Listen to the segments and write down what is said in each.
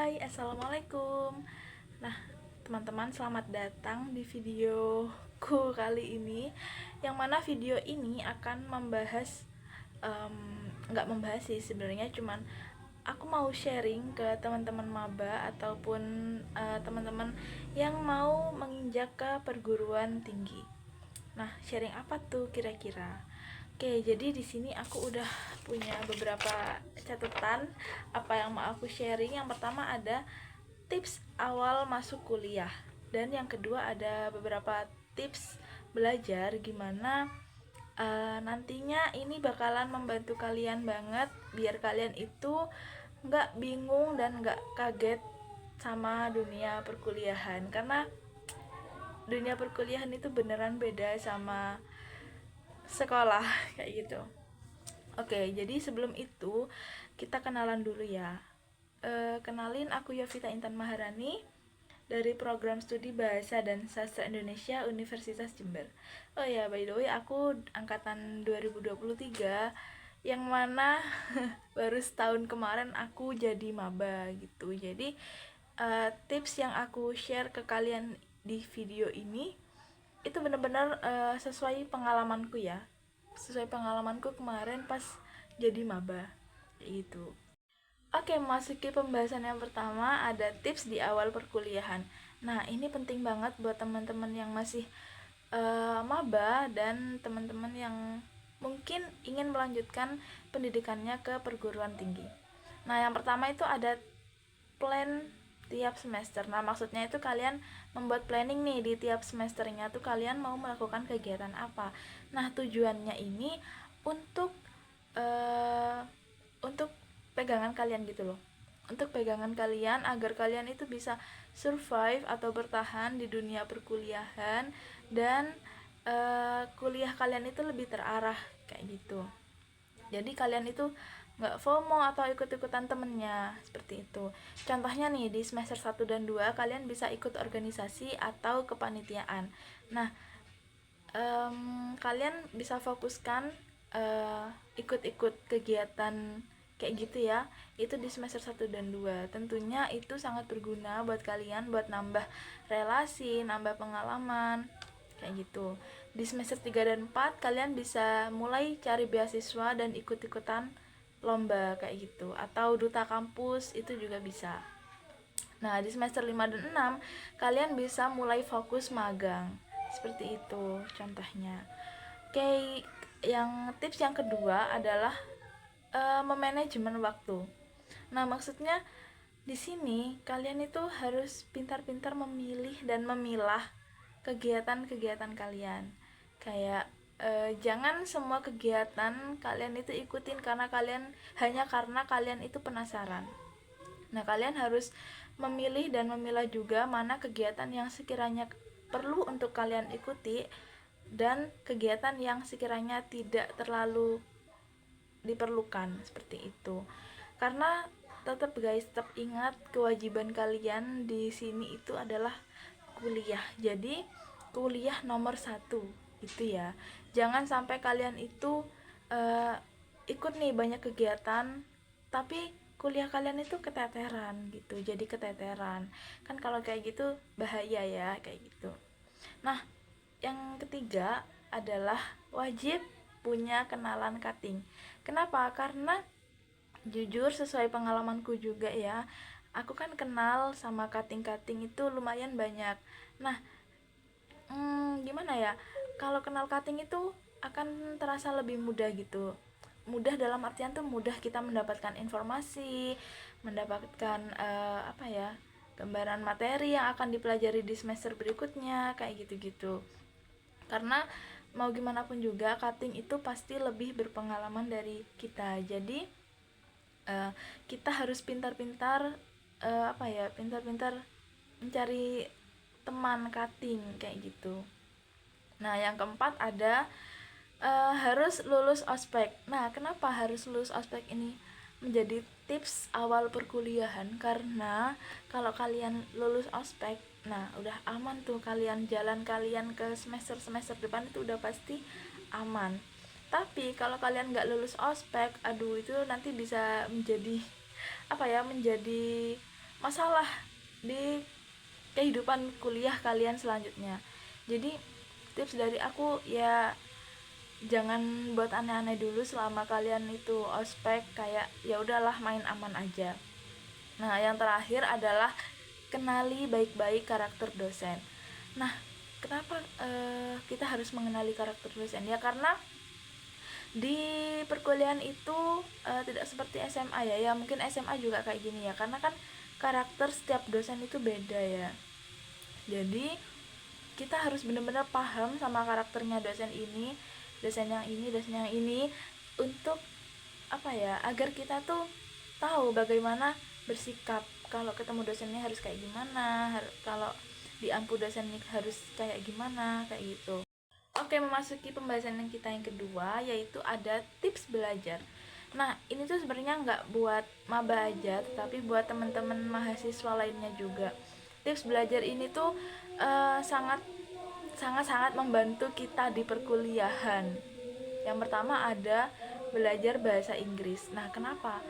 Hai, Assalamualaikum. Nah, teman-teman selamat datang di videoku kali ini. Yang mana video ini akan membahas nggak membahas sih sebenarnya, cuman aku mau sharing ke teman-teman maba ataupun teman-teman yang mau menginjak ke perguruan tinggi. Nah, sharing apa tuh kira-kira? Oke, jadi di sini aku udah punya beberapa catatan apa yang mau aku sharing. Yang pertama ada tips awal masuk kuliah, dan yang kedua ada beberapa tips belajar gimana nantinya ini bakalan membantu kalian banget biar kalian itu nggak bingung dan nggak kaget sama dunia perkuliahan, karena dunia perkuliahan itu beneran beda sama sekolah kayak gitu. Oke, jadi sebelum itu kita kenalan dulu ya. Kenalin, aku Yovita Intan Maharani dari program studi Bahasa dan Sastra Indonesia Universitas Jember. Oh ya, by the way, aku angkatan 2023 yang mana baru setahun kemarin aku jadi maba gitu. Jadi tips yang aku share ke kalian di video ini itu benar-benar sesuai pengalamanku ya, sesuai pengalamanku kemarin pas jadi maba gitu. Oke, masuk ke pembahasan yang pertama, ada tips di awal perkuliahan. Nah, ini penting banget buat teman-teman yang masih maba dan teman-teman yang mungkin ingin melanjutkan pendidikannya ke perguruan tinggi. Nah, yang pertama itu ada plan tiap semester. Nah, maksudnya itu kalian membuat planning nih di tiap semesternya tuh kalian mau melakukan kegiatan apa. Nah, tujuannya ini untuk uh, untuk pegangan kalian gitu loh. Untuk pegangan kalian agar kalian itu bisa survive atau bertahan di dunia perkuliahan, dan kuliah kalian itu lebih terarah kayak gitu. Jadi kalian itu nggak FOMO atau ikut-ikutan temennya seperti itu. Contohnya nih, di semester 1 dan 2 kalian bisa ikut organisasi atau kepanitiaan. Nah, kalian bisa fokuskan ikut-ikut kegiatan kayak gitu ya, itu di semester 1 dan 2. Tentunya itu sangat berguna buat kalian, buat nambah relasi, nambah pengalaman kayak gitu. Di semester 3 dan 4 kalian bisa mulai cari beasiswa dan ikut-ikutan lomba kayak gitu, atau duta kampus itu juga bisa. Nah, di semester 5 dan 6 kalian bisa mulai fokus magang. Seperti itu contohnya. Oke, yang tips yang kedua adalah memanajemen waktu. Nah, maksudnya di sini kalian itu harus pintar-pintar memilih dan memilah kegiatan-kegiatan kalian. Kayak jangan semua kegiatan kalian itu ikutin hanya karena kalian itu penasaran. Nah, kalian harus memilih dan memilah juga mana kegiatan yang sekiranya perlu untuk kalian ikuti dan kegiatan yang sekiranya tidak terlalu diperlukan, seperti itu. Karena tetap guys, tetap ingat kewajiban kalian di sini itu adalah kuliah. Jadi kuliah nomor satu itu ya. Jangan sampai kalian itu uh, ikut nih banyak kegiatan tapi kuliah kalian itu keteteran gitu, jadi keteteran kan. Kalau kayak gitu bahaya ya kayak gitu. Nah, yang ketiga adalah wajib punya kenalan cutting. Kenapa? Karena jujur sesuai pengalamanku juga ya, aku kan kenal sama cutting-cutting itu lumayan banyak. Nah, gimana ya, kalau kenal cutting itu akan terasa lebih mudah gitu. Mudah dalam artian tuh mudah kita mendapatkan informasi, mendapatkan apa ya, gambaran materi yang akan dipelajari di semester berikutnya kayak gitu-gitu. Karena mau gimana pun juga cutting itu pasti lebih berpengalaman dari kita. Jadi kita harus pintar-pintar apa ya, pintar-pintar mencari teman cutting kayak gitu. Nah, yang keempat ada harus lulus ospek. Nah, kenapa harus lulus ospek ini menjadi tips awal perkuliahan? Karena kalau kalian lulus ospek, nah udah aman tuh, kalian jalan kalian ke semester depan itu udah pasti aman. Tapi kalau kalian nggak lulus ospek, aduh itu nanti bisa menjadi apa ya, menjadi masalah di kehidupan kuliah kalian selanjutnya. Jadi tips dari aku ya, jangan buat aneh-aneh dulu selama kalian itu ospek, kayak ya udahlah main aman aja. Nah, yang terakhir adalah kenali baik-baik karakter dosen. Nah, kenapa kita harus mengenali karakter dosen? Ya karena di perkuliahan itu tidak seperti SMA ya. Ya mungkin SMA juga kayak gini ya. Karena kan karakter setiap dosen itu beda ya. Jadi kita harus benar-benar paham sama karakternya dosen ini, dosen yang ini, dosen yang ini, untuk apa ya, agar kita tuh tahu bagaimana bersikap kalau ketemu dosennya harus kayak gimana, kalau di ampu dosennya harus kayak gimana, kayak gitu. Oke, memasuki pembahasan yang kita yang kedua, yaitu ada tips belajar. Nah, ini tuh sebenarnya nggak buat maba aja, tetapi buat teman-teman mahasiswa lainnya juga. Tips belajar ini tuh sangat sangat membantu kita di perkuliahan. Yang pertama ada belajar bahasa Inggris. Nah, kenapa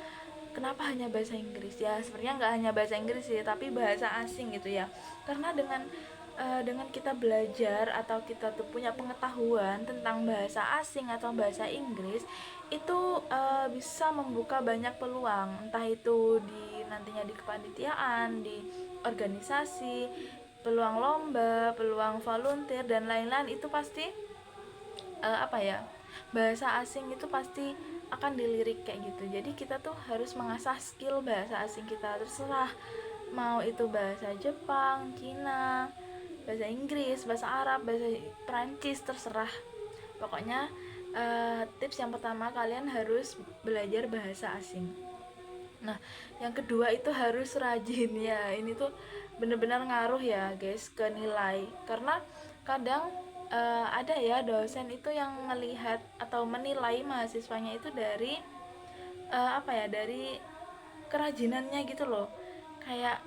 hanya bahasa Inggris? Ya sebenarnya nggak hanya bahasa Inggris sih, tapi bahasa asing gitu ya. Karena dengan kita belajar atau kita tuh punya pengetahuan tentang bahasa asing atau bahasa Inggris, itu bisa membuka banyak peluang, entah itu di nantinya di kepanitiaan, di organisasi, peluang lomba, peluang volunteer dan lain-lain. Itu pasti apa ya, bahasa asing itu pasti akan dilirik kayak gitu. Jadi kita tuh harus mengasah skill bahasa asing kita, terserah mau itu bahasa Jepang, Cina, bahasa Inggris, bahasa Arab, bahasa Perancis, terserah. Pokoknya tips yang pertama, kalian harus belajar bahasa asing. Nah, yang kedua itu harus rajin ya. Ini tuh bener-bener ngaruh ya guys ke nilai. Karena kadang ada ya dosen itu yang melihat atau menilai mahasiswanya itu dari apa ya, dari kerajinannya gitu loh. Kayak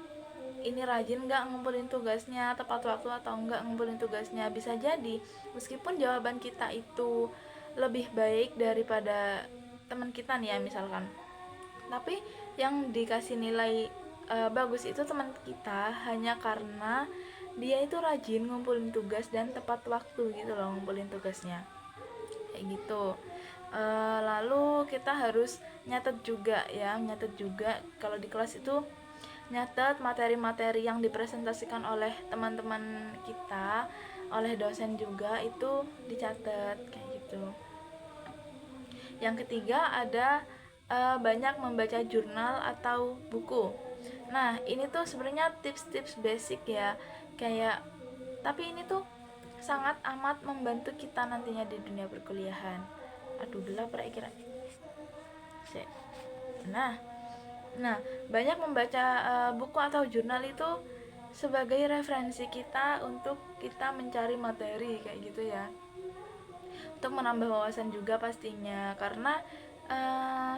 ini rajin nggak ngumpulin tugasnya tepat waktu atau nggak ngumpulin tugasnya. Bisa jadi meskipun jawaban kita itu lebih baik daripada teman kita nih ya misalkan, tapi yang dikasih nilai bagus itu teman kita hanya karena dia itu rajin ngumpulin tugas dan tepat waktu gitu loh ngumpulin tugasnya, kayak gitu. Lalu kita harus nyatet juga kalau di kelas itu, nyatet materi-materi yang dipresentasikan oleh teman-teman kita, oleh dosen juga, itu dicatat kayak gitu. Yang ketiga ada banyak membaca jurnal atau buku. Nah, ini tuh sebenarnya tips-tips basic ya. Kayak tapi ini tuh sangat amat membantu kita nantinya di dunia perkuliahan. Aduh, gelap kira-kira. Nah, banyak membaca buku atau jurnal itu sebagai referensi kita untuk kita mencari materi kayak gitu ya. Untuk menambah wawasan juga pastinya, karena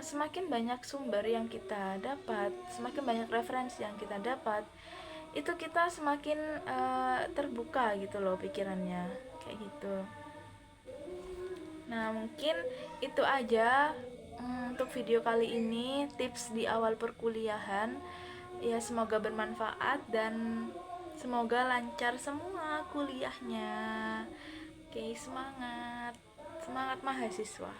semakin banyak sumber yang kita dapat, semakin banyak referensi yang kita dapat, itu kita semakin terbuka gitu loh pikirannya, kayak gitu. Nah, mungkin itu aja untuk video kali ini, tips di awal perkuliahan. Ya, semoga bermanfaat dan semoga lancar semua kuliahnya. Oke, semangat. Semangat mahasiswa.